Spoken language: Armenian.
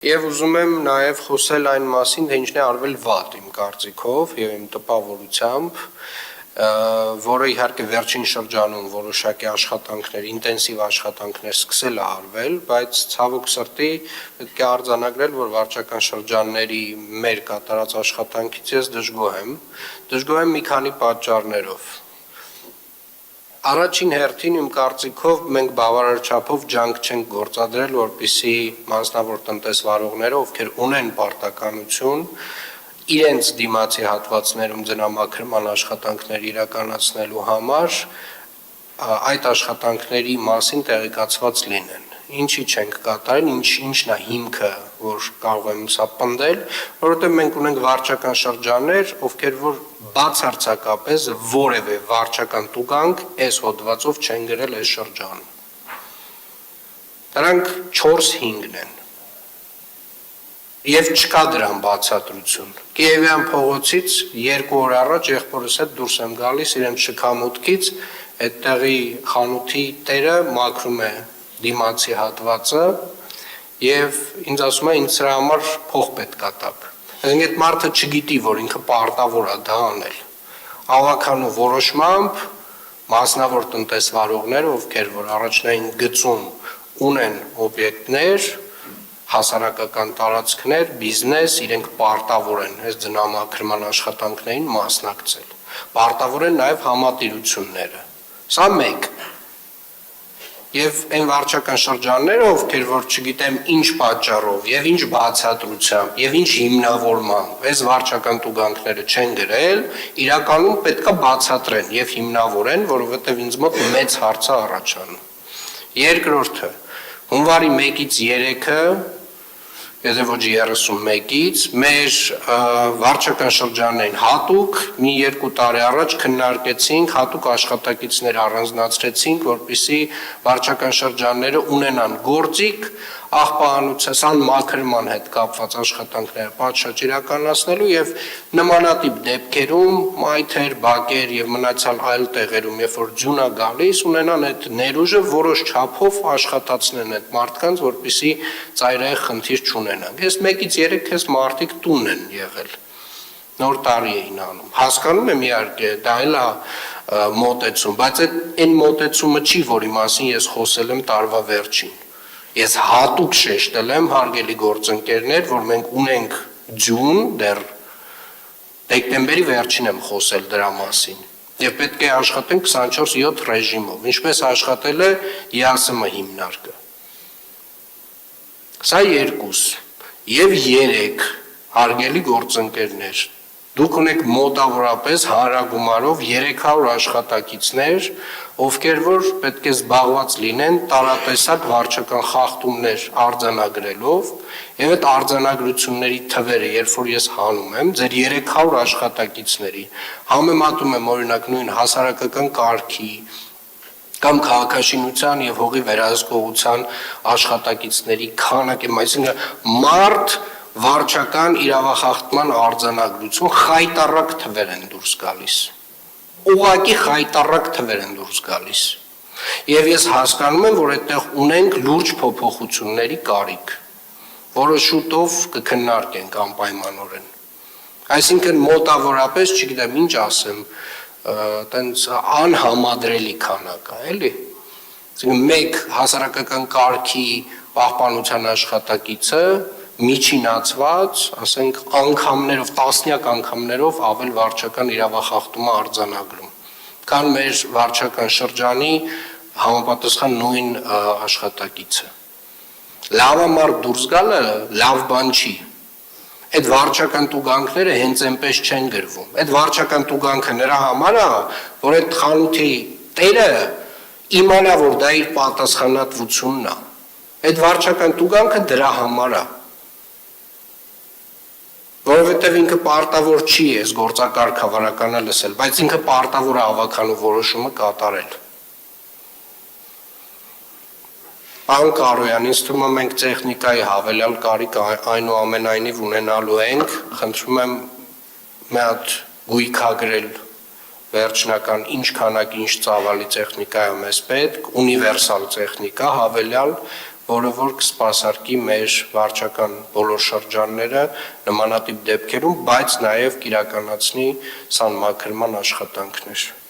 Եվ ուզում եմ նաև խոսել այն մասին, թե ինչն է արվել վատ իմ կարծիքով եւ իմ տպավորությամբ, որը իհարկե վերջին շրջանում որոշակի աշխատանքներ, ինտենսիվ աշխատանքներ սկսել է արվել, բայց ցավոք սրտի պետք է արձանագրել, որ վարչական շրջանների մեր կատարած աշխատանքից ես դժգոհ եմ մի քանի պատճառներով։ Առաջին հերթին իմ կարծիքով մենք բավարար չափով ջանք չենք գործադրել, որպեսզի մասնավոր տնտեսվարողները, ովքեր ունեն պարտականություն, իրենց դիմացի հատվածներում ձնամաքրման աշխատանքներ իրականացնելու համար այդ աշխատանքների մասին տեղեկացված լինեն։ Ինչի չենք կատարել, ինչն է հիմքը, որ կարող եմ սա պնդել, որովհետև մենք ունենք վարչական շրջաններ, ովքեր որ բացարձակապես որևէ վարչական տուգանք այս հոդվածով չեն գրել այս շրջանում։ Դրանք 4-5-ն են։ Եվ չկա դրան բացատրություն։ Կիևյան փողոցից 2 օր առաջ եղբորս հետ դուրս եմ գալիս իրենց շքամուտքից, այդտեղի խանութի տերը մաքրում է դիմացի հատվածը եւ ինձ ասում է ինձ սրա համար փող պետք է տաք։ Այսինքն այդ մարդը չգիտի, որ ինքը պարտավոր է դա անել։ Ավականու որոշմամբ մասնավոր տնտեսվարողները, ովքեր որ առաջնային գծում ունեն օբյեկտներ, հասարակական տարածքներ, բիզնես, իրենք պարտավոր են այս ձնամաքրման աշխատանքներին մասնակցել։ Պարտավոր են նաև համատիրությունները։ Սա մեկ։ Եվ այն վարչական շրջանները, ովքեր որ չգիտեմ ինչ պատճառով եւ ինչ բացատրությամբ եւ ինչ հիմնավորմամբ այս վարչական տուգանքները չեն գրել, իրականում պետքա բացատրեն եւ հիմնավորեն, որովհետեւ ինձ մոտ մեծ հարց է առաջանում։ Երկրորդը, հունվարի 1-ից 3-ը, եթե ոչ 31-ից, մեր վարչական շրջաններին հատուկ մի 2 տարի առաջ քննարկեցինք, հատուկ աշխատակիցներ առանձնացրեցինք, որպեսզի վարչական շրջանները ունենան գործիք աղբահանության մաքրման հետ կապված աշխատանքները պատշաճ իրականացնելու եւ նմանատիպ դեպքերում մայթեր, բակեր եւ մնացյալ այլ տեղերում, երբ որ ձյուն է գալիս, ունենան այդ ներուժը որոշ չափով աշխատացնեն այդ մարդկանց, որպեսզի ծայրահեղ խնդիր չունենան։ Ես 1-ից 3 քեզ մարդիկ տուն են եղել։ Նոր տարի էին անում։ Հասկանում եմ իհարկե, դա էլ է մոտեցում, բայց այն մոտեցումը չի, որի մասին ես խոսել եմ տարվա վերջին։ Ես հատուկ շեշտել եմ, հարգելի գործընկերներ, որ մենք ունենք ձյուն, դեռ դեկտեմբերի վերջին եմ խոսել դրա մասին։ Եվ պետք է աշխատենք 24/7 ռեժիմով, ինչպես աշխատել է ԵԱՍՄ հիմնարկը։ Սա 2 եւ 3 հարգելի գործընկերներ, դուք ունեք մոտավորապես հանրագումարով 300 աշխատակիցներ, ովքեր որ պետք է զբաղված լինեն տարատեսակ վարչական խախտումներ արձանագրելով, եւ այդ արձանագրությունների թվերը, երբ որ ես հանում եմ, ձեր 300 աշխատակիցների, համեմատում եմ օրինակ նույն հասարակական կարգի կամ քաղաքաշինության եւ հողի վերահսկողության աշխատակիցների քանակը, այսինքն մարդ վարչական իրավախախտման արձանագրություն խայտառակ թվեր են դուրս գալիս։ Ուղղակի խայտառակ թվեր են դուրս գալիս։ Եվ ես հասկանում եմ, որ այդտեղ ունենք լուրջ փոփոխությունների կարիք, որը շուտով կքննարկենք անպայմանորեն։ Այսինքն մոտավորապես, չգիտեմ ինչ ասեմ, տենց անհամադրելի քանակ է, էլի։ Այսինքն մեկ հասարակական կարգի պահպանության աշխատակիցը միջինացված, ասենք անգամներով, տասնյակ անգամներով ավել վարչական իրավախախտումը արձանագրում, քան մեր վարչական շրջանի համապատասխան նույն աշխատակիցը։ Լավ մարդ դուրս գալը լավ բան չի։ Այդ վարչական տուգանքները հենց այնպես չեն գրվում։ Այդ վարչական տուգանքը նրա համար է, որ այդ խանութի տերը իմանա, որ դա իր պատասխանատվությունն է։ Այդ վարչական տուգանքը դրա համար է։ Որովհետև ինքը պարտավոր չի այս գործակարգ հավաքականը լսել, բայց ինքը պարտավոր է ավականու որոշումը կատարել։ Պարոն Կարոյան, ինձ թվում է մենք տեխնիկայի հավելյալ կարիք այնուամենայնիվ ունենալու ենք, խնդրում եմ մի հատ գույքագրել վերջնական ինչ քանակ ինչ ծավալի տեխնիկա է մեզ պետք, ունիվերսալ տեխնիկա հավելյալ, որը որ կսպասարկի մեր վարչական բոլոր շրջանները նմանատիպ դեպքերում, բայց նաև կիրականացնի սանմաքրման աշխատանքներ։